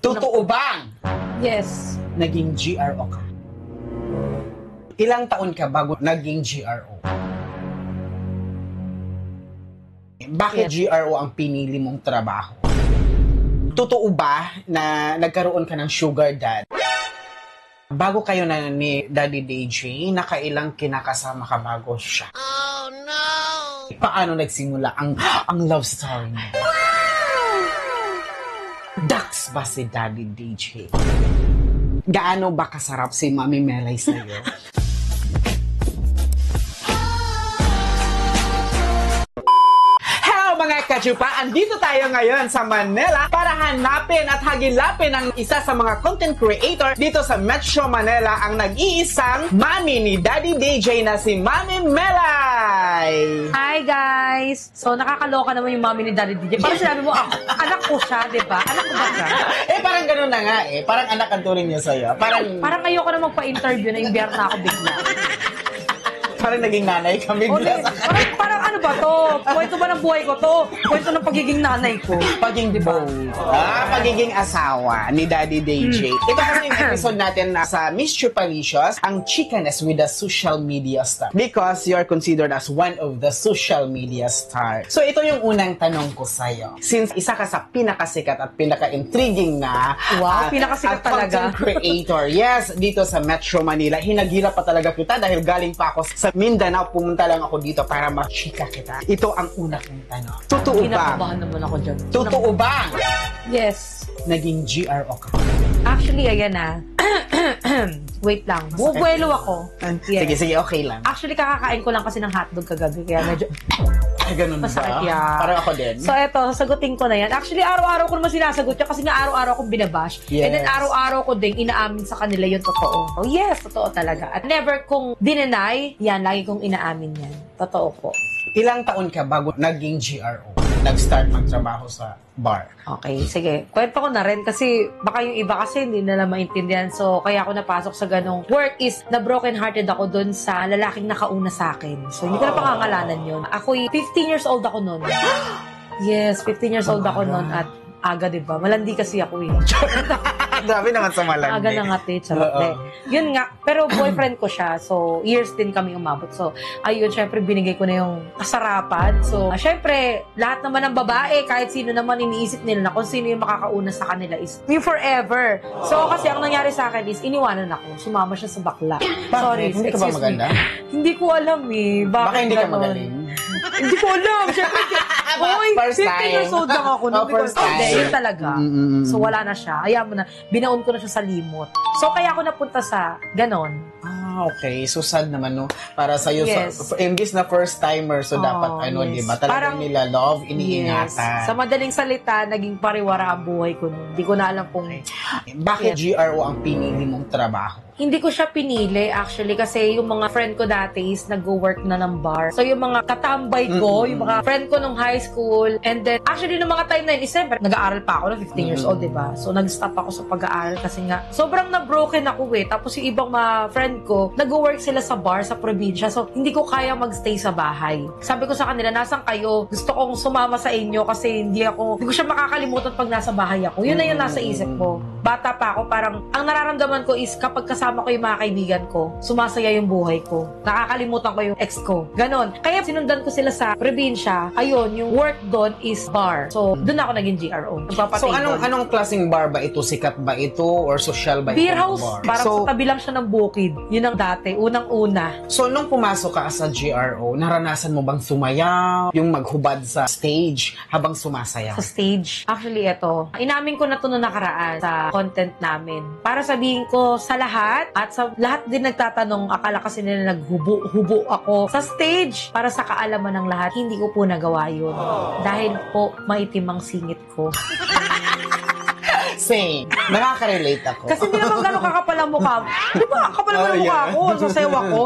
Totoo bang Yes. naging GRO ka? Ilang taon ka bago naging GRO? Bakit GRO ang pinili mong trabaho? Totoo ba na nagkaroon ka ng sugar dad? Bago kayo na ni Daddy DJ, nakailang kinakasama ka bago siya? Oh no! Paano nagsimula ang love story niya? Dax ba si Daddy DJ? Gaano ba kasarap si Mami Melay sa'yo? Hello mga kachupa! Andito tayo ngayon sa Manila para hanapin at hagilapin ang isa sa mga content creator dito sa Metro Manila, ang nag-iisang mami ni Daddy DJ na si Mami Melay! Hi guys! So nakakaloka naman yung mami ni Daddy DJ. Parang sinabi mo, anak ko siya, di ba? Anak ko ba siya? Parang ganun na nga eh. Parang anak ang turing niya sa'yo. Parang ayoko na magpa-interview na yung biyar na ako bigla. Parang naging nanay kami. Parang ano ba to? Kwento ba ng buhay ko to? Kwento ng pagiging nanay ko. Pagiging both. Pagiging asawa ni Daddy DJ. Ito kasi yung episode natin sa Miss Tripalicious, ang chicanness with the social media star. Because you're considered as one of the social media star. So ito yung unang tanong ko sa'yo. Since isa ka sa pinakasikat at pinaka-intriguing na pinakasikat talaga. content creator. Yes, dito sa Metro Manila. Hinaghirap pa talaga kita dahil galing pa ako sa Mindanao. Pumunta lang ako dito para ma-chika kita. Ito ang una kong tanong. Totoo ba? Kinakabahan naman ako dyan. Totoo ba? Yes. Naging GRO ka? Actually, ayan na. Wait lang. Bubuelo ako. Yes. Sige, okay lang. Actually, kakakain ko lang kasi ng hotdog kagabi. Kaya medyo... Ay, ganun masakit ba? yan. Parang ako din. So, eto, sagutin ko na yan. Actually, araw-araw ko naman sinasagot yan kasi nga araw-araw akong binabash. Yes. And then, araw-araw ko din inaamin sa kanila yung totoo. Oh, yes, totoo talaga. At never kong dinenay, yan, lagi kong inaamin yan. Totoo po. Ilang taon ka bago naging GRO? Nag-start magtrabaho sa bar? Okay, sige. Kwento ko na rin kasi baka yung iba kasi hindi nila maintindihan. So, kaya ako napasok sa ganong work is na broken hearted ako dun sa lalaking nakauna sa akin. So, hindi ko na pangangalanan yun. Ako'y 15 years old ako nun. Yes, 15 years old ako nun at aga, diba? Malandi kasi ako eh. Grabe naman sa malandi. Aga na nga, charot. Yun nga, pero boyfriend ko siya. So, years din kami umabot. So, ayun, syempre, binigay ko na yung kasarapan. So, syempre, lahat naman ng babae, kahit sino naman iniisip nila na kung sino yung makakauna sa kanila is you forever. So, kasi ang nangyari sa akin is, iniwanan ako. Sumama siya sa bakla. Sorry, hindi ka ba maganda? Hindi ko alam eh. Baka hindi ka magaling? Hindi ko alam. Syempre, first 15 time. years old lang ako. First time. Yun talaga. So, wala na siya. Ayaw mo na. Binaon ko na siya sa limot. So, kaya ako napunta sa ganon. Okay. So, sad naman, no? Para sa'yo, Yes. imbis na first-timer, so dapat, yes. diba? Talagang nila love, iniingatan. Yes. Sa madaling salita, naging pariwara ang buhay ko nun. Hindi ko na alam kung... Bakit GRO ang pinili mong trabaho? Hindi ko siya pinili actually kasi yung mga friend ko dati is nag-work na ng bar. So yung mga katambay ko, yung mga friend ko nung high school, and then actually nung mga time na yun, siyempre nag-aaral pa ako, 15 years old, diba? So nag-stop ako sa pag-aaral kasi nga sobrang na-broken ako eh. Tapos yung ibang mga friend ko, nag-work sila sa bar sa probinsya. So hindi ko kaya magstay sa bahay. Sabi ko sa kanila, nasan kayo? Gusto kong sumama sa inyo kasi hindi ko siya makakalimutan pag nasa bahay ako. Yun na yung nasa isip ko. Bata pa ako, parang ang nararamdaman ko is kapag kasama ko yung mga kaibigan ko, sumasaya yung buhay ko. Nakakalimutan ko yung ex ko. Ganon. Kaya sinundan ko sila sa probinsya. Ayun, yung work doon is bar. So, doon ako naging GRO. So, anong klaseng bar ba ito? Sikat ba ito? Or social ba ito? Beer house. Bar? Parang So, sa tabi lang siya ng bukid. Yun ang dati. Unang-una. So, nung pumasok ka sa GRO, naranasan mo bang sumayaw? Yung maghubad sa stage habang sumasayaw? Sa stage. Actually, ito. Inamin ko na ito noong nakaraan sa content namin. Para sabihin ko sa lahat, at sa lahat din nagtatanong, akala kasi nila naghubo ako sa stage. Para sa kaalaman ng lahat, hindi ko po nagawa yun. Dahil po, maitim ang singit ko. Same. Nakaka-relate ako. Kasi hindi naman gano'ng kakapal ang mukha. Di ba kakapal ang mukha ko? Sasayaw ako.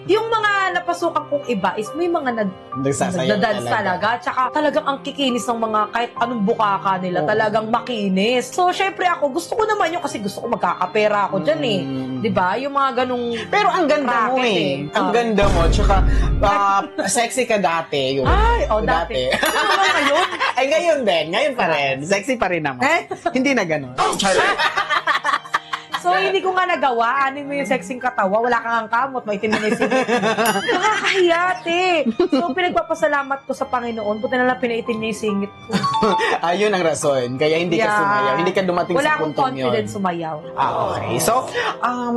Yung mga napasukan kong iba is may mga Nagsasayaw nagdadance talaga. Tsaka talagang ang kikinis ng mga kahit anong bukaka nila, talagang makinis. So, syempre ako, gusto ko naman yun kasi gusto ko magkakapera ako dyan eh. Diba? Yung mga ganong Pero ang ganda mo eh. Ang ganda mo. Tsaka, sexy ka dati. Yung, Ay, dati. Ano naman ngayon? Ay, ngayon din. Ngayon pa rin. Sexy pa rin naman. Hindi na ganun. So, hindi ko nga nagawa. Anin mo yung sexing katawa. Wala kang kamot. Maitim na yung singit. Nakakahiyate. So, pinagpapasalamat ko sa Panginoon. Buti na lang pinaitim niya yung singit ko. Ayun ang rason. Kaya hindi ka sumayaw. Hindi ka dumating wala sa akong puntong yun. confidence sumayaw. Okay. So,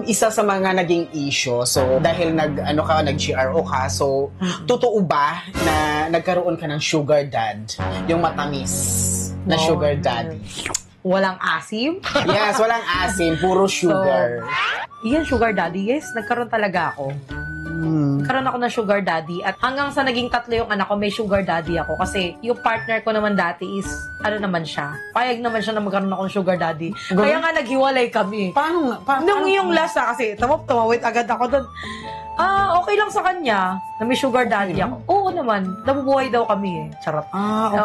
isa sa mga naging issue, so, dahil nag-GRO ka, so, totoo ba na nagkaroon ka ng sugar dad? Yung matamis na sugar daddy? Walang asim? Yes, walang asim. Puro sugar. Yan, sugar daddy. Yes, nagkaroon talaga ako. Nagkaroon ako ng sugar daddy. At hanggang sa naging 3 yung anak ko, may sugar daddy ako. Kasi yung partner ko naman dati is, ano naman siya, payag naman siya na magkaroon akong sugar daddy. Kaya nga naghiwalay kami. Paano? Nung yung last kasi, tumawid agad ako doon. Okay lang sa kanya na may sugar daddy ako. Oo naman, nabubuhay daw kami eh. Charot.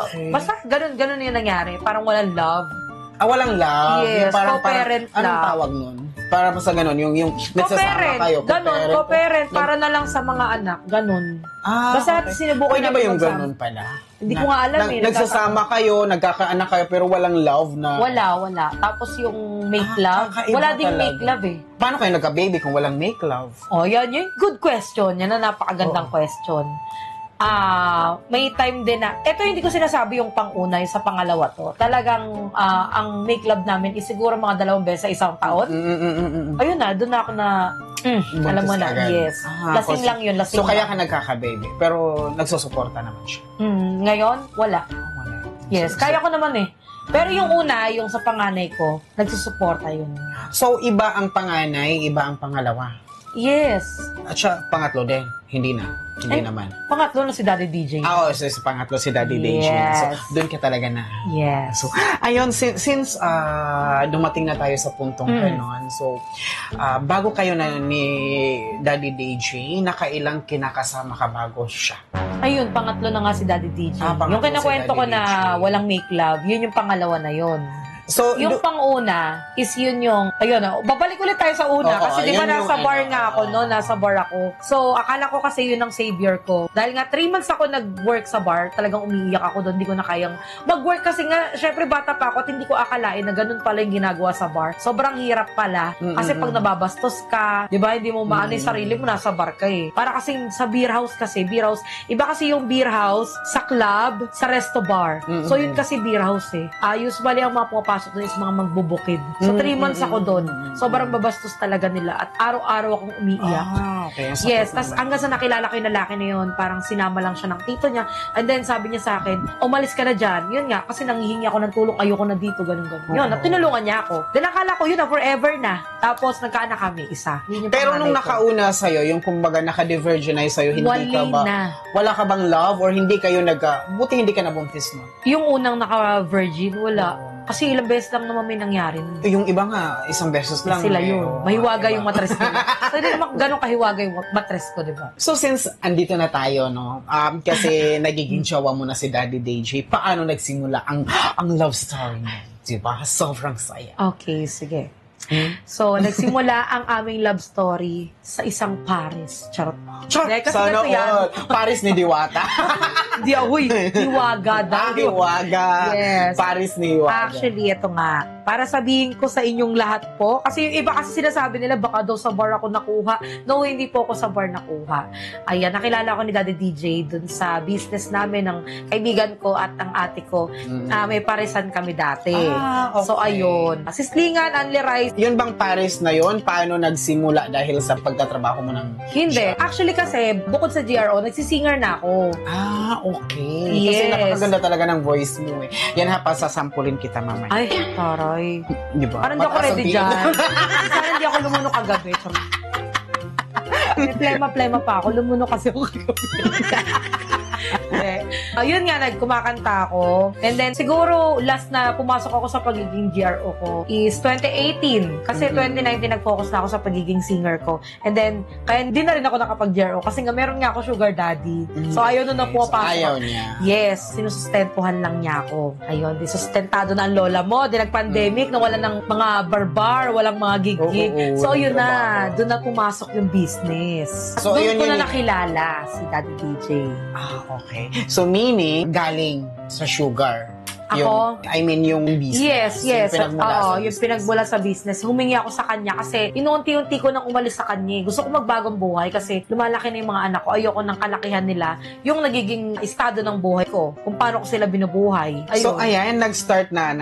Okay. Basta ganun yung nangyari. Parang walang love. Walang love. Yes, yung parang, co-parent anong love. tawag nun? Para sa ganun, yung nagsasama kayo. Co-parent, para na lang sa mga anak, ganun. Basta sinubukan Pwede ba namin yung magsama. ganun pala? Hindi ko nga alam eh. Nagsasama kayo, nagkakaanak kayo, pero walang love na... Wala. Tapos yung make love, kakaiba wala ding talaga. make love eh. Paano kayo nagka-baby kung walang make love? Yan yun. Good question. Yan na napakagandang question. May time din na, eto hindi ko sinasabi yung pang-una, yung sa pangalawa to. Talagang, ang make love namin is siguro mga 2 beses sa isang taon. Ayun na, doon na ako na, alam mo na, agad. yes. Lasing lang yun, lasing So, kaya lang. ka nagkaka-baby, pero nagsusuporta naman siya. Ngayon, wala. Wala. Yes, kaya ko naman eh. Pero yung una, yung sa panganay ko, nagsusuporta yun. So, iba ang panganay, iba ang pangalawa. Yes. At siya, pangatlo din. Hindi na. Hindi naman. Pangatlo na si Daddy DJ. So, sa pangatlo si Daddy DJ. Yes. So, doon ka talaga na. Yes. So, ayun, since dumating na tayo sa puntong ganon, so, bago kayo na ni Daddy DJ, nakailang kinakasama ka bago siya? Ayun, pangatlo na nga si Daddy DJ. Pangatlo Yung kinakwento si ko Daddy na DJ. walang make love, yun yung pangalawa na yun. So, Yung pang-una is yun yung, ayun, babalik ulit tayo sa una. Oo, kasi di ba yun nasa yung bar ano, nga ako, no? Nasa bar ako. So, akala ko kasi yun ang savior ko. Dahil nga 3 months ako nag-work sa bar, talagang umiiyak ako doon. Hindi ko na kayang mag-work kasi nga, syempre bata pa ako at hindi ko akalain na ganun pala yung ginagawa sa bar. Sobrang hirap pala. Kasi pag nababastos ka, di ba, hindi mo maano yung sarili mo, nasa bar ka eh. Para kasing sa beer house kasi, iba kasi yung beer house sa club, sa resto bar. So, yun kasi beer house eh. Usually ang mga pumapasok doon is mga magbubukid. So, 3 months ako doon. Sobrang babastos talaga nila at araw-araw akong umiiyak. okay. Yes, tas hanggang sa nakilala ko yung lalaki na yun, parang sinama lang siya ng tito niya. And then sabi niya sa akin, umalis ka na dyan. Yun nga, kasi nanghihingi ako ng tulong, ayoko na dito, ganun. Yun, at tinulungan niya ako. Then akala ko yun na forever na. Tapos nagkaanak kami, isa. Yun yung Pero panganay nung ko. nakauna sa'yo, yung kumbaga naka-divergenize sa'yo, hindi ka ba, wala ka bang love or hindi kayo buti hindi ka nabuntis no? Yung unang naka-virgin, wala. Kasi ilang beses lang naman may nangyari. Yung iba nga, isang beses lang. Sila eh. yun. Mahiwaga Diba? yung matres nila. So, hindi naman ganun kahiwaga yung matres ko, di ba? So, since andito na tayo, no, kasi nagiging jowa mo na si Daddy DJ, paano nagsimula ang love story mo? Diba? Sobrang saya. Okay, sige. So, nagsimula ang aming love story sa isang Paris. Charot. Kasi Sana ganito yan. all. Paris ni Diwata. Di ahoy. Hiwaga daw. Hiwaga. Yes. Paris ni Hiwaga. Actually, ito nga. Para sabihin ko sa inyong lahat po, kasi yung iba kasi sinasabi nila, baka daw sa bar ako nakuha. No, hindi po ako sa bar nakuha. Ayan, nakilala ko ni Daddy DJ dun sa business namin ng kaibigan ko at ang ate ko. May parisan kami dati. Okay. So, ayun. Sislingan, Only Rice. Yun bang Paris na yun? Paano nagsimula dahil sa pagtatrabaho mo ng... Hindi. Actually kasi, bukod sa GRO, nagsisinger na ako. Okay. Kasi Yes. napakaganda talaga ng voice mo eh. Yan ha, pasasampulin kita mamaya. Ay, taray. Di ba? Parang di ako ready dyan. Sana hindi ako lumunok kagabi. May plema pa ako. Lumunok kasi ako kagabi. Ayun nga, kumakanta ako. And then, siguro, last na pumasok ako sa pagiging GRO ko is 2018. Kasi 2019, nag-focus na ako sa pagiging singer ko. And then, kaya hindi na rin ako nakapag-GRO kasi nga meron nga ako sugar daddy. So, ayaw na pumapasok. So, ayaw niya. Yes, sinusustentuhan lang niya ako. Ayun, di sustentado na ang lola mo. Di nag-pandemic, na wala ng mga barbar, walang mga gig-gig. So, yun na. Doon na pumasok yung business. So, doon ko yun na nakilala si Daddy DJ. Okay. So, meaning, galing sa sugar. Ako? Yung business. Yes. Yung Yung pinagmula sa business. Humingi ako sa kanya kasi inuunti-unti ko nang umalis sa kanya. Gusto ko magbagong buhay kasi lumalaki na yung mga anak ko. Ayoko ng kalakihan nila. Yung nagiging estado ng buhay ko. Kung paano ko sila binubuhay. Ayun. So, ayan, nag-start na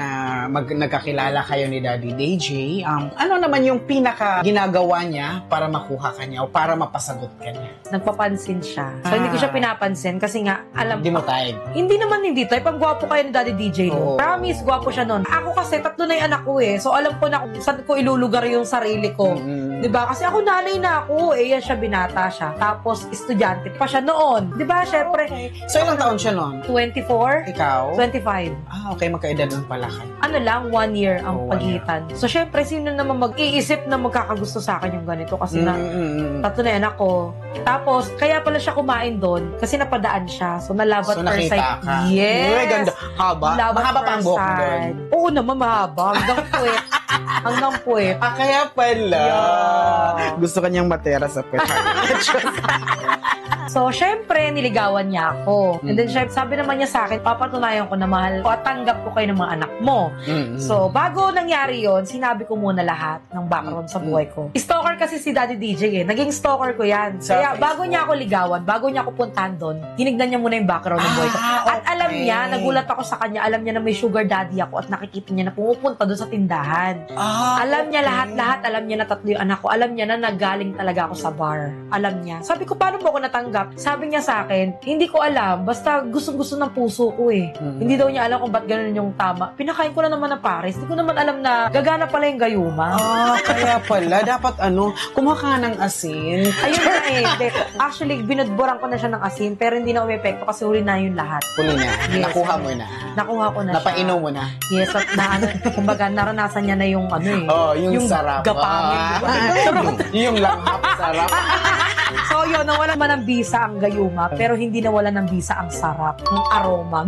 nagkakilala kayo ni Daddy DJ. Ano naman yung pinaka ginagawa niya para makuha ka niya o para mapasagot ka niya? Nagpapansin siya. So, hindi ko siya pinapansin kasi nga, alam Hindi mo type. Hindi naman hindi type. Ang gwapo kayo ni Daddy DJ. Oo. Promise, gwapo siya nun. Ako kasi, 3 na yung anak ko eh. So, alam ko na kung saan ko ilulugar yung sarili ko. Diba? Kasi ako nanay na ako. Yan siya, binata siya. Tapos, estudyante pa siya noon. Diba? Syempre. Okay. So, ilang taon siya noon? 24? Ikaw? 25. Okay. Magkaedad nun pala kayo. Ano lang, 1 year ang 1 year. pagitan. So, syempre, sino naman mag-iisip na magkakagusto sa akin yung ganito? Kasi na, 3 na yung anak ko. Tapos, kaya pala siya kumain doon kasi napadaan siya. So, nalabat So, first sight. nakita ka. Yes. Uy, ganda. Haba? Mahaba pa ang buhok mo doon. Oo naman, mahaba. Hanggang puwet. Hanggang puwet. Kaya pala. Yeah. Gusto kanyang matera sa puwet. So, syempre, niligawan niya ako. And then, syempre, sabi naman niya sa akin, papatunayan ko na mahal ko at tanggap ko kayo ng mga anak mo. So, bago nangyari yon, sinabi ko muna lahat ng background sa buhay ko. Stalker kasi si Daddy DJ eh. Naging stalker ko yan. Kaya, bago niya ako ligawan, bago niya ako puntahan doon, tinignan niya muna yung background ng buhay ko. At alam niya, nagulat ako sa kanya, alam niya na may sugar daddy ako at nakikita niya na pumupunta doon sa tindahan. Alam niya lahat-lahat, alam niya na 3 yung anak ko, alam niya na nagaling talaga ako sa bar. Alam niya. Sabi ko, paano mo ako natanggap? Sabi niya sa akin, hindi ko alam, basta gustong-gusto ng puso ko eh. Hindi daw niya alam kung ba't ganun yung tama. Pinakain ko na naman ng pares. Hindi ko naman alam na gagana pala yung gayuma. Kaya pala. Dapat kumuha ka ng asin. Ayun na eh. Actually, binudburan ko na siya ng asin, pero hindi na umepekto kasi huli na yun lahat. Huli na. Yes. Nakuha mo na. Nakuha ko na Napainom mo na. Yes, at kumbaga, naranasan niya na yung yung sarap. Gapangin. Yung langhap sarap. So, yun, nawala man ng bisa ang gayuma, pero hindi nawala ng bisa ang sarap, ng aroma.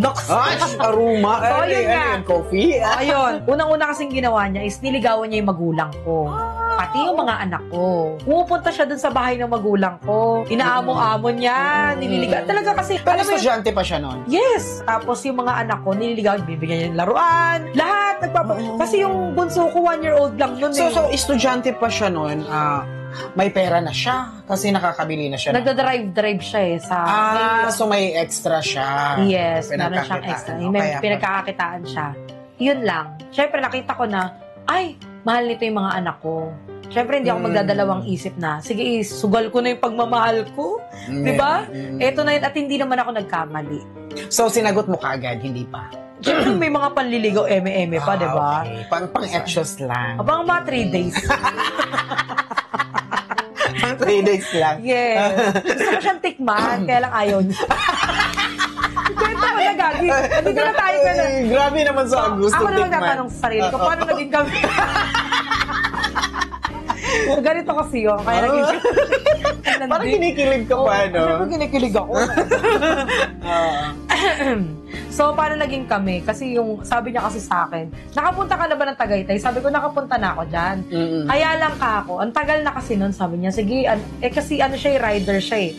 Aroma. So, yun nga. Coffee. Ayun. Unang-una kasing ginawa niya is niligawan niya yung magulang ko. Pati yung mga anak ko. Pumupunta siya dun sa bahay ng magulang ko. Inaamo-amo niya. Nililigawan. Talaga kasi... Pero estudyante pa siya noon? Yes. Tapos yung mga anak ko, nililigawan. Bibigyan niya yung laruan. Lahat. Kasi yung bunso ko, 1-year-old lang nun eh. So, estudyante pa siya noon, may pera na siya kasi nakakabili na siya. Nagda-drive siya eh. So may extra siya. Yes, meron siyang extra. May pinagkakakitaan siya. Yun lang. Siyempre, nakita ko na, ay, mahal nito yung mga anak ko. Siyempre, hindi ako magdadalawang isip na, sige, sugal ko na yung pagmamahal ko. Diba? Eto na yun, at hindi naman ako nagkamali. So, sinagot mo kaagad, hindi pa? Siyempre, may mga panliligaw, eme-eme pa, diba? Okay. Pang-extras lang. Abang mga 3 days. 3 days lang. Yes. Gusto ko siyang tikman, kaya lang ayaw niya. Kwento ko na, Gagi. Nandito na tayo ka na. Grabe naman sa gusto Ako tikman. naman tatanong sa sarili ko, paano naging kami? Ganito kasi yun, kaya naging... Parang kinikilig ka pa, no? Siyempre kinikilig ako. So, paano naging kami? Kasi yung, sabi niya kasi sa akin, nakapunta ka na ba ng Tagaytay? Sabi ko, nakapunta na ako dyan. Kaya lang ka ako. Ang tagal na kasi nun, sabi niya, sige, kasi siya, rider siya eh.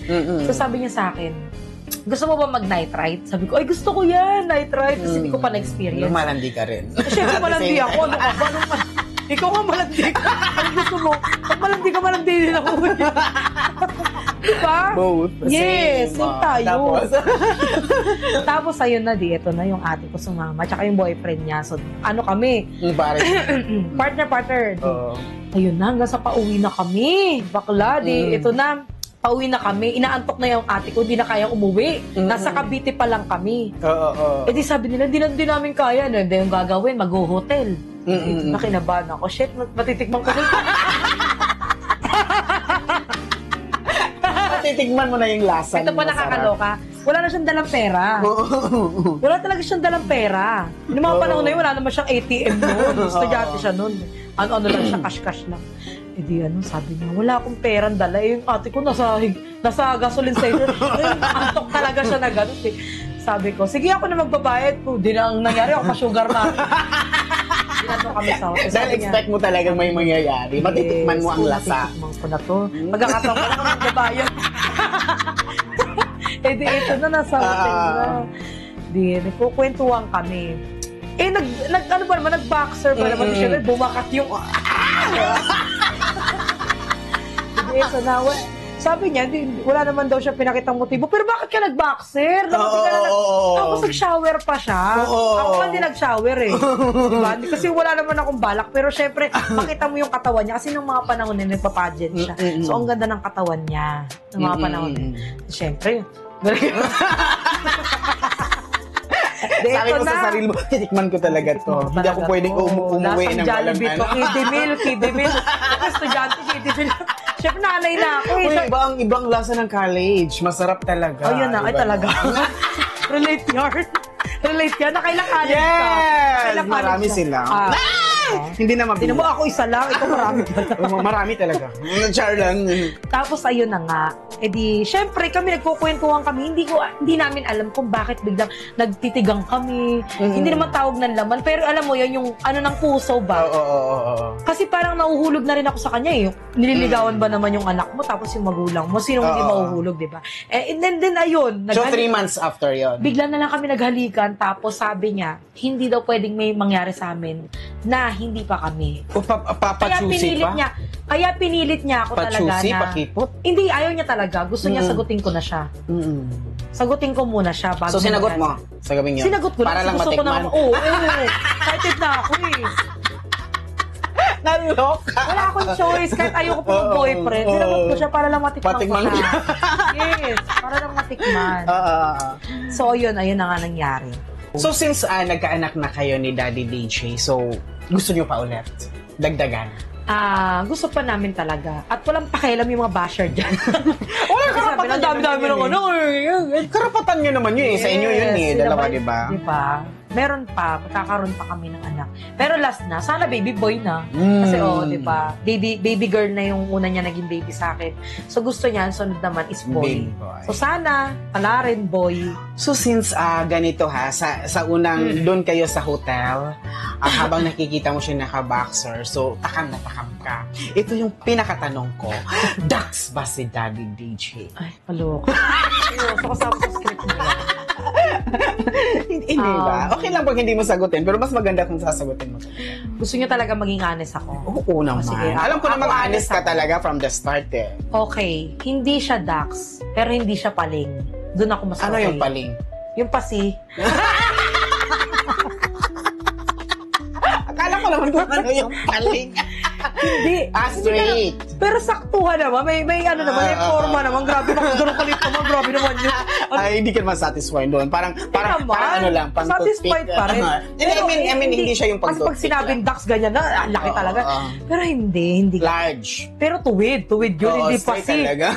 So, sabi niya sa akin, gusto mo ba mag-night ride? Sabi ko, ay gusto ko yan, night ride. Kasi hindi ko pa na-experience. Malandi ka rin. Siyempre, malandi ako. Ano ka ba? Ikaw nga malandi ka. Ang gusto mo, pag malandi din ako. Diba? Both. Yes, same tayo. Tapos, ayun na, ito na yung ate ko sumama. Tsaka yung boyfriend niya. So, ano kami? Partner. Ayun na, hanggang sa pauwi na kami. Bakla, ito na. Pauwi na kami. Inaantok na yung ate ko. Hindi na kayang umuwi. Nasa Cavite pa lang kami. Eh di sabi nila, hindi namin kaya. Ano, hindi yung gagawin, mag-hotel. Nakinabahan ako. Shit, matitikman ko din. Matitikman mo na yung lasa. Ito pa nakakaloka. wala na siyang dalang pera. Wala talaga siyang dalang pera. Yung mga panahon na yun, wala naman siyang ATM noon. Estudyante siya noon. Ano lang siya, cash lang. Eh di sabi niya, wala akong perang dala. Eh, yung ate ko nasa gasoline station. Antok talaga siya na gano'n. Eh. Sabi ko, sige ako na magbabayad po. Di na ang nangyari, ako pa-sugar na. Dinato kami sa hotel. Dahil expect mo talagang may mangyayari. Matitikman mo ang lasa. Matitikman ko na to. Magkakataon ko na kami magbabayad. Eh di ito na, nasa hotel na. Di, nagkukwentuhan kami. Eh, ano ba naman, nag-boxer pa naman. Siyempre, bumakat yung... Hindi, so na, sabi niya, wala naman daw siya pinakitang motibo. Pero bakit ka nag-boxer? Tapos nag-shower pa siya. Ako nga hindi nag-shower eh. Diba? Kasi wala naman akong balak. Pero syempre, makita mo yung katawan niya. Kasi nung mga panahon na nagpa-pageant siya. So, ang ganda ng katawan niya. Nung mga panahon na. Syempre, sabi ko sa sarili mo, titikman ko talaga to. Hindi ako pwedeng umuwi ng walang ano. Kiddie meal. Estudyante, kiddie meal. Siyempre, nanay na ako. Ibang lasa ng college. Masarap talaga. Oh, yun na. Ay, talaga. Relate yan. Nakailang college ka? Yes! Marami sila. Hindi na mabili. Tinan mo, ako isa lang. Ikaw marami talaga. Marami talaga. Char lang. Tapos, ayun na nga. Eh di, syempre, kami nagkukwentuhan kami. Hindi namin alam kung bakit biglang nagtitigang kami. Hindi naman tawag ng laman. Pero alam mo, yan yung ano ng puso ba? Kasi parang nauhulog na rin ako sa kanya eh. Nililigawan ba naman yung anak mo tapos yung magulang mo? Sino hindi mahuhulog, di ba? And then ayun. So, 3 months after yon. Bigla na lang kami naghalikan. Tapos sabi niya, hindi daw pwedeng may mangyari sa amin na hindi pa kami. Kaya pinilit niya ako talaga na... Pakipot? Hindi, ayaw niya talaga. Gusto niya sagutin ko na siya. Sagutin ko muna siya. Bago so, sinagot mo sa gabing yun? Sinagot ko para lang. Lang matikman? Oo. Excited na ako eh. Naloka. Wala akong choice. Kahit ayoko po ng boyfriend. Sinagot ko siya para lang matikman ko siya. Yes, para lang matikman. So, ayun na nga nangyari. So, since nagkaanak na kayo ni Daddy DJ, so, gusto niyo pa ulit? Dagdagan? Gusto pa namin talaga. At walang pakialam yung mga basher dyan. Wala, karapatan dami-dami ng ano. Karapatan nyo naman yun eh. Sa inyo yun eh. Dalawa, di ba? Di ba? Meron pa, magkakaroon pa kami ng anak. Pero last na, sana baby boy na. Kasi di ba? Baby girl na yung una niya naging baby sa akin. So gusto niya, sunod naman is boy. So sana, pala rin boy. So since ganito sa unang doon kayo sa hotel, habang nakikita mo siya naka-boxer, so takam na takam ka. Ito yung pinakatanong ko, Dax ba si Daddy DJ? Ay, paloko. So kasama sa script niya. Hindi ba? Okay lang pag hindi mo sagutin, pero mas maganda kung sasagutin mo. Gusto niyo talaga maging honest ako? Oo naman. Sige, alam ko namang honest ka talaga from the start eh. Okay, hindi siya Dax, pero hindi siya paling. Doon ako mas Ano okay. yung paling? Yung pasi. Akala ko naman kung ano yung paling. Hindi. Straight. Pero saktuhan naman. May ano naman, may forma naman. Grabe naman. Ganun kalit naman. Grabe naman yun. Ay, hindi ka naman satisfied doon. Parang ano lang. Satisfied pa rin. I mean, hindi siya yung pag-toothpick. Kasi pag sinabing ducks, ganyan na, laki talaga. Pero hindi. Large. Pero tuwid yun. Hindi pa talaga.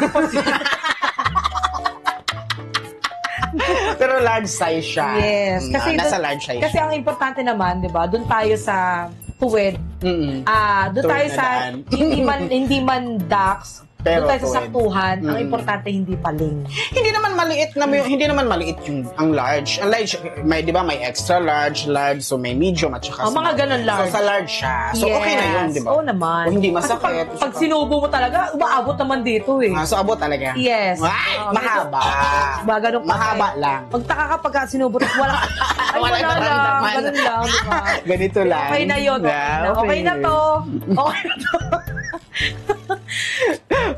Pero large size siya. Yes. Kasi nasa large size kasi ang importante naman, di ba, doon tayo sa tuwid. Doon tayo sa hindi man ducks. Doon tayo sa saktuhan. Ang importante hindi paling. Hindi naman maliit yung ang large. Ang large, may 'di ba, may extra large, so may medium at saka mga ganun large. So sa large siya. So okay na 'yun, 'di ba? Oo naman. Kung hindi masakit. Pag sinubo mo talaga, umaabot naman dito eh. So abot talaga. Yes. Mahaba. Ganun pa. Mahaba lang. Pagtaka ka pagka sinubot, wala lang. Ganun lang, di ba? Ganito lang. Okay na yun. Okay na to.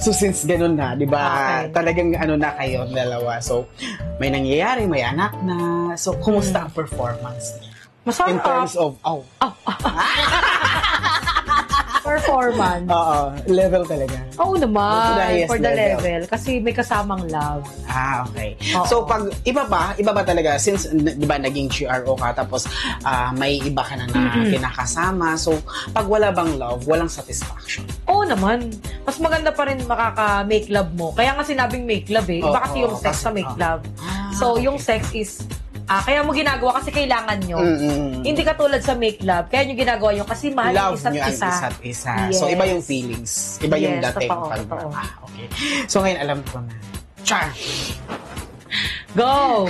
So since ganun na, 'di ba? Talagang na kayo dalawa. So may nangyayari, may anak na. So kumusta ang performance niya? Masarap. In terms of performance. Level talaga. Oo naman, for the level. Kasi may kasamang love. Okay. So pag iba ba talaga, since di ba naging GRO ka, tapos may iba ka na kinakasama, so pag wala bang love, walang satisfaction? Oo naman. Mas maganda pa rin makaka-make love mo. Kaya nga sinabing make love eh. Iba kasi yung sex sa make love. So, yung sex is, kaya mo ginagawa kasi kailangan nyo. Hindi katulad sa make love. Kaya nyo ginagawa nyo kasi mahal yung Love nyo ang isa't isa. So, iba yung feelings. Iba yung dating. Totoo. Okay. So, ngayon alam ko na. Char! Go!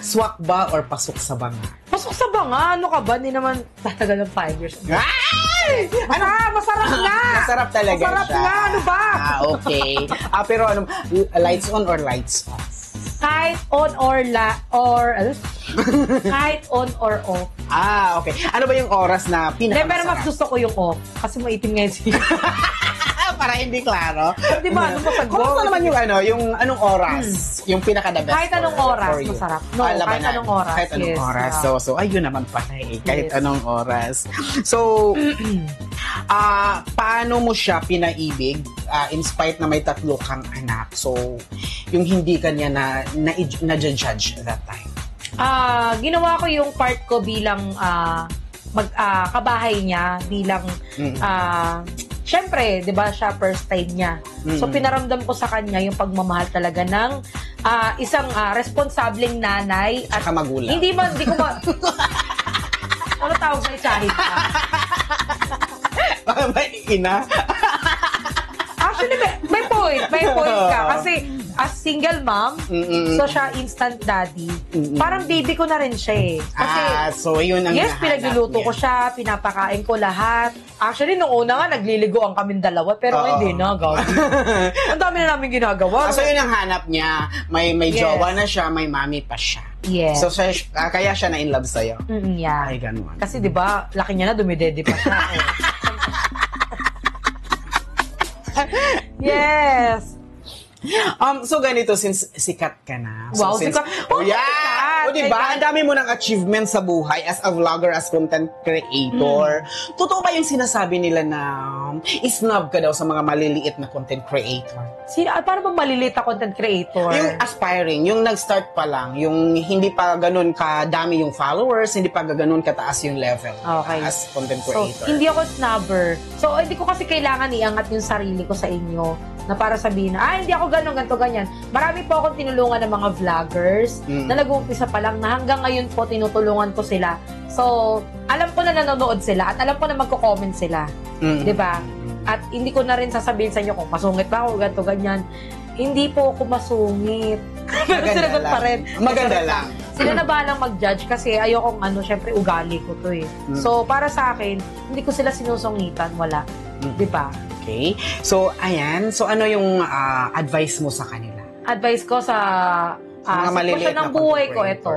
Swak ba or pasok sa banga? Pasok sa banga. Ano ka ba? Hindi naman tatagal ng 5 years. Ay! Ano? Masarap nga! Masarap talaga Masarap siya. nga! Ano ba? Okay. Pero ano, lights on or lights off? Kahit on or kahit on or off. Okay. Ano ba yung oras na Pero pinakamasarap? mas gusto ko yung off. Kasi maitim nga yung siya. Para hindi klaro. Di ba? Ano masagwa? Kumusta naman yung anong oras? Yung pinaka-the best Kahit anong oras, for you? masarap. No, Labanan. kahit anong oras. Kahit anong Yes, oras. yeah. So, ayun naman pala eh. Kahit Yes. anong oras. So, paano mo siya pinaibig in spite na may 3 kang anak? So, yung hindi kanya na-judge that time. Ginawa ko yung part ko bilang kabahay niya, bilang syempre, 'di ba, siya first time niya. So pinaramdam ko sa kanya yung pagmamahal talaga ng isang responsableng nanay at Saka magulang. hindi ko ano tawag sa isahin ka? May ina. Actually, may point ka. Kasi, as single mom, so siya instant daddy, parang baby ko na rin siya eh. Kasi, so yun ang yes, hinahanap pinagluluto niya. ko siya, pinapakain ko lahat. Actually, noong una nga, nagliligoan kaming dalawa, pero hindi na, gawin. Ang dami na namin ginagawa. So yun ang hanap niya. May Yes. jowa na siya, may mami pa siya. Yes. So kaya siya na in love sa'yo. Yeah. Ay, ganun. Kasi, di ba, laki niya na, dumidede pa siya. Yes. So ganito, since sikat ka na. Wow, since, sikat. Oh, yeah! sikat. O, diba? Ang dami mo ng achievement sa buhay as a vlogger, as content creator. Totoo ba yung sinasabi nila na isnob ka daw sa mga maliliit na content creator? Para bang maliliit na content creator? Yung aspiring, yung nag-start pa lang, yung hindi pa ganun kadami yung followers, hindi pa ganun kataas yung level Okay. as content So, creator. hindi ako snubber. So, hindi ko kasi kailangan iangat yung sarili ko sa inyo na para sabihin na, hindi ako ganun, ganito, ganyan. Marami po akong tinulungan ng mga vloggers na nag-uumpisa pa lang na hanggang ngayon po tinutulungan ko sila. So, alam ko na nanonood sila at alam ko na magko-comment sila. Diba? At hindi ko na rin sasabihin sa inyo kung masungit ba ako, ganito, ganyan. Hindi po ako masungit. Pero sinagot pa rin. Maganda lang. Sila na bahalang mag-judge kasi ayokong syempre ugali ko to eh. So, para sa akin, hindi ko sila sinusungitan, wala. Diba? Okay. So, ayan. So, ano yung advice mo sa kanila? Advice ko sa mga maliliit sitwasyon ng na buhay ko, content ito.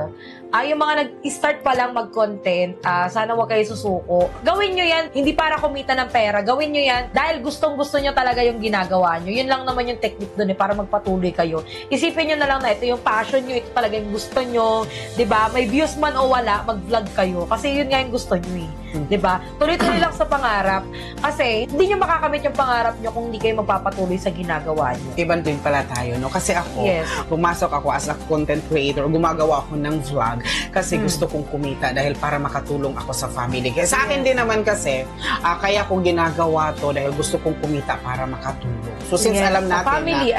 Yung mga nag-start pa lang mag-content, sana huwag kayo susuko. Gawin nyo yan, hindi para kumita ng pera. Gawin nyo yan dahil gustong-gusto nyo talaga yung ginagawa nyo. Yun lang naman yung technique doon para magpatuloy kayo. Isipin nyo na lang na ito yung passion nyo, ito talaga yung gusto nyo. 'Di ba? May views man o wala, mag-vlog kayo. Kasi yun nga yung gusto nyo eh. 'Di ba? Tuloy-tuloy lang sa pangarap. Kasi hindi nyo makakamit yung pangarap nyo kung hindi kayo magpapatuloy sa ginagawa nyo. Ibang din pala tayo, no? Kasi ako, Yes. pumasok ako as a content creator, gumagawa ako ng vlog kasi gusto kong kumita dahil para makatulong ako sa family. Kaya sa akin din naman kasi, kaya ko ginagawa to dahil gusto kong kumita para makatulong. So since Yes, alam sa natin family,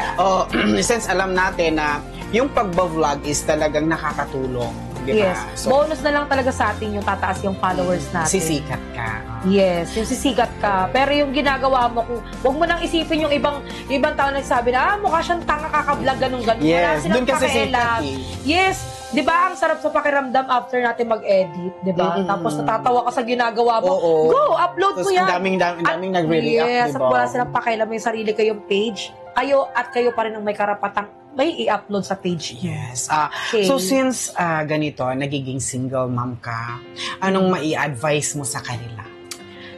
since alam natin na yung pagba-vlog is talagang nakakatulong, di ba? Yes. So, Bonus na lang talaga sa atin yung tataas yung followers natin. sisikat ka. Yes, yung sisikat ka. Pero yung ginagawa mo, kung wag mo nang isipin yung ibang tao nagsabi na, mukha siyang tanga kaka-vlog, ganun-ganun. Wala Yes, silang dun kasi pakialam. sikat eh. Yes, di ba ang sarap sa pakiramdam after natin mag-edit, di ba? Tapos natatawa ka sa ginagawa mo. Oo. Go, upload mo Tapos yan. daming At nagre-react, yes, di at ba? wala silang pakialam yung sarili kayong page. Kayo pa rin ang may karapatang may i-upload sa page. Yes. Okay. So since ganito, nagiging single mom ka, anong mai-advise mo sa kanila?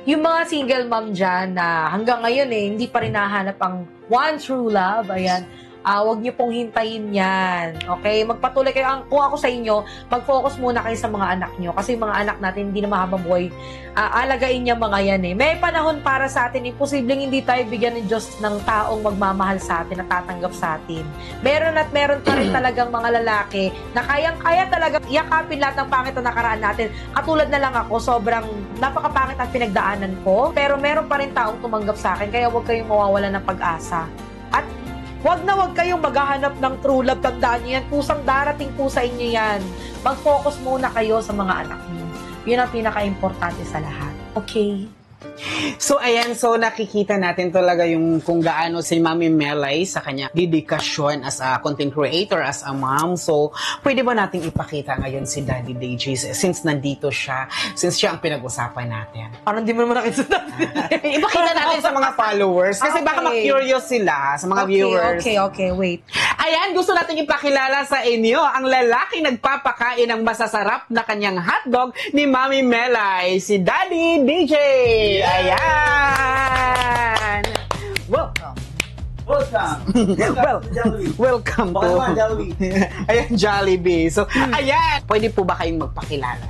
Yung mga single mom dyan na hanggang ngayon hindi pa rin nahanap ang one true love, ayan, Huwag niyo pong hintayin yan. Okay? Magpatuloy kayo. Kung ako sa inyo, mag-focus muna kayo sa mga anak niyo. Kasi mga anak natin, hindi na mahabang buhay. Alagain niya mga yan eh. May panahon para sa atin. Imposibleng hindi tayo bigyan ng Diyos ng taong magmamahal sa atin at tatanggap sa atin. Meron at meron pa rin talagang mga lalaki na kayang-kaya talaga yakapin lahat ng pangit na nakaraan natin. Katulad na lang ako, sobrang napakapangit ang pinagdaanan ko. Pero meron pa rin taong tumanggap sa akin. Kaya huwag kayong mawawala ng pag-asa. At wag kayong maghahanap ng true love. Tandaan niyo yan. Kusang darating po sa inyo yan. Mag-focus muna kayo sa mga anak niyo. Yun ang pinaka-importante sa lahat. Okay? So, ayan. So, nakikita natin talaga yung kung gaano si Mami Melay sa kanya dedikasyon as a content creator, as a mom. So, pwede ba nating ipakita ngayon si Daddy DJ since nandito siya, since siya ang pinag-usapan natin? Parang di mo naman nakita. Ipakita natin sa mga followers kasi baka ma-curious sila sa mga viewers. Okay, wait. Ayan, gusto nating ipakilala sa inyo ang lalaking nagpapakain ng masasarap na kanyang hotdog ni Mami Melay, si Daddy DJ! Ayan! Welcome! Welcome to ayan, Jollibee. So, ayan, pwede po ba kayong magpakilala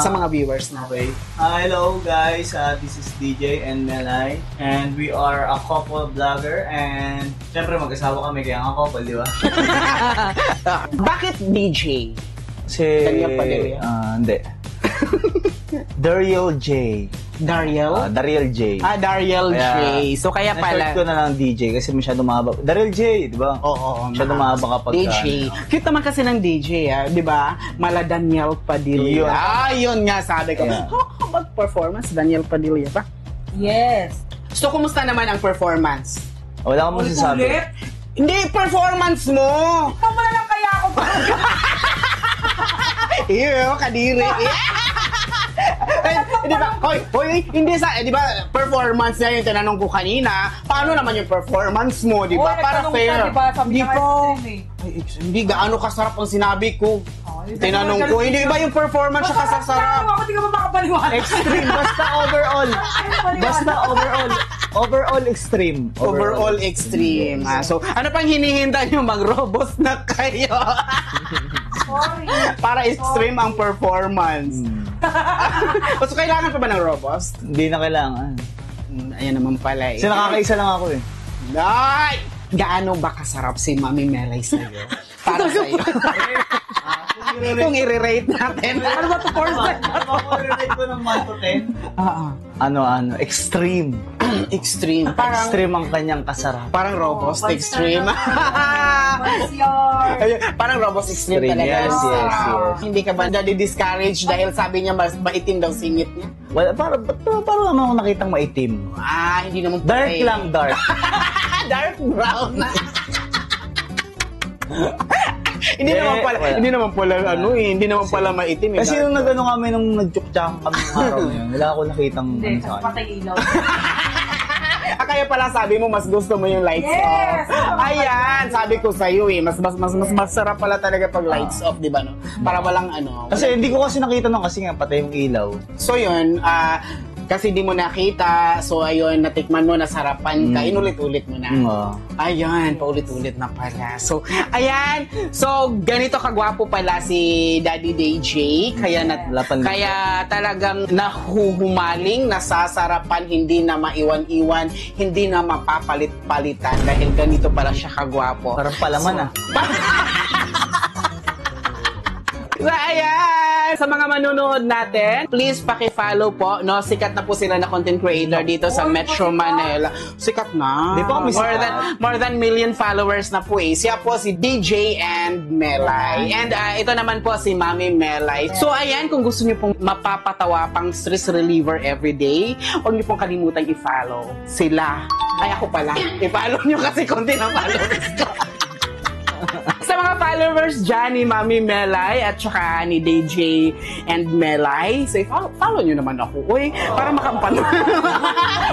sa mga viewers na? Okay. Hello guys, this is DJ and Melay, and we are a couple vlogger, and syempre mag-asawa kami kaya nga couple, di ba? Bakit DJ? Kasi, Daniel Padilla? Hindi. Daryl J. Daryl? Daryl J. Daryl J. So, kaya pala... Na-search ko na lang DJ kasi masyado mahaba. Daryl J, di ba? Oo. Masyado mahaba kapag... DJ. Cute naman kasi ng DJ, di ba? Mala Daniel Padilla. Yun nga, sabi ko. Yeah. How about performance? Daniel Padilla pa? Yes. So, kumusta naman ang performance? Wala akong masasabi. Hindi, performance mo! Tama na lang kaya ako. Ew, kadiri. Di ba? Hoy, hindi di ba, performance niya yung tinanong ko kanina. Paano naman yung performance mo, di ba? Para fair. Hindi po. Hindi gaano kasarap ang sinabi ko. Tinanong ko, hindi ba yung performance siya kasasarap? Ako, di ka ba makapaliwanag? Extreme, basta overall. Basta overall. Overall extreme. Overall extreme. Yes. So, ano pang hinihintay nyo? Mag-robos na kayo. Sorry. Para extreme ang performance. So, kailangan pa ba ng robos? Hindi na kailangan. Ayan naman pala eh. Kasi nakakaisa lang ako eh. Ay! Gaano ba kasarap si Mami Melay sa'yo? Para sa'yo. Kung i-rate natin. Ano ba ito, Fortnite? I-rate ko ng 1 to 10. Extreme. Extreme. Extreme ang kanyang kasarap. Parang robust extreme. Masyar. Ayun, parang robust extreme Extreme, talaga. yes, yes, yes. Hindi ka ba discourage dahil sabi niya mas maitim daw singit niya? Wala, parang naman ako nakitang maitim. Hindi naman Dark lang, dark. Dark brown. Hindi Eh, naman pala, wala. hindi naman pala maitim. Kasi nung nag-ano kami, nung nag-tsuktsakan kami ng araw na yun, wala ako nakitang Hindi, ano sa kasi kanya. patay ilaw. Kaya pala sabi mo, mas gusto mo yung lights Yes! off. Ayan, sabi ko sa'yo eh, mas masarap pala talaga pag lights off, di ba no? Para walang ano. Kasi hindi ko kasi nakita nung kasi nga patay yung ilaw. So yun, kasi di mo nakita, so ayun, natikman mo, nasarapan ka, inulit-ulit mo na. Ayan, paulit-ulit na pala. So, ayan. So, ganito kagwapo pala si Daddy DJ. Kaya talagang nahuhumaling, nasasarapan, hindi na maiwan-iwan, hindi na mapapalit-palitan dahil ganito pala siya kagwapo. Parang palaman So, ayan! Sa mga manunood natin, please paki-follow po, no? Sikat na po sila na content creator dito sa Metro Manila. Sikat na. Di pa kami More than million followers na po eh. Siya po si DJ and Melay. And ito naman po si Mami Melay. So, ayan, kung gusto niyo pong mapapatawa pang stress reliever everyday, huwag niyo pong kalimutang i-follow sila. Ay, ako pala. I-follow niyo kasi konti na followers ko. Sa mga followers dyan ni Mami Melay at saka ni DJ and Melay, so follow nyo naman ako. Uy, para makampan.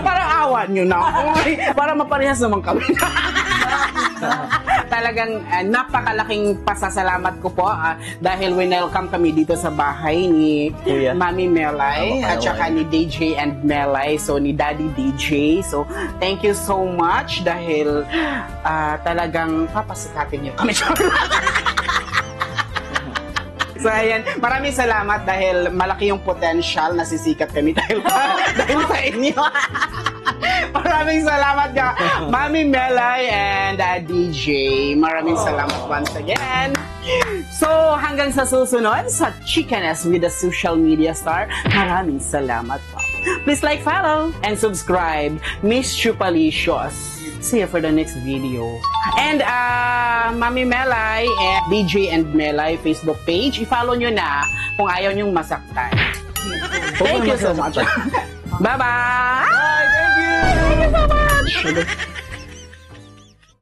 Para awan nyo na ako. Uy, para maparehas naman kami. Talagang napakalaking pasasalamat ko po dahil welcome kami dito sa bahay ni Mami Melay at saka ni DJ and Melay, so ni Daddy DJ. So, thank you so much dahil talagang papasikatin niyo kami. So, ayan. Maraming salamat dahil malaki yung potential na sisikat kami dahil sa inyo. Maraming salamat ka, Mami Melay and DJ. Maraming salamat once again. So, hanggang sa susunod sa Chikanas with the Social Media Star, maraming salamat po. Please like, follow, and subscribe. Miss Chupalicious. See you for the next video. And Mami Melay and DJ and Melay Facebook page, i-follow nyo na kung ayaw nyong masaktan. Thank you so much. Bye-bye! Bye! Thank you! Thank you so much!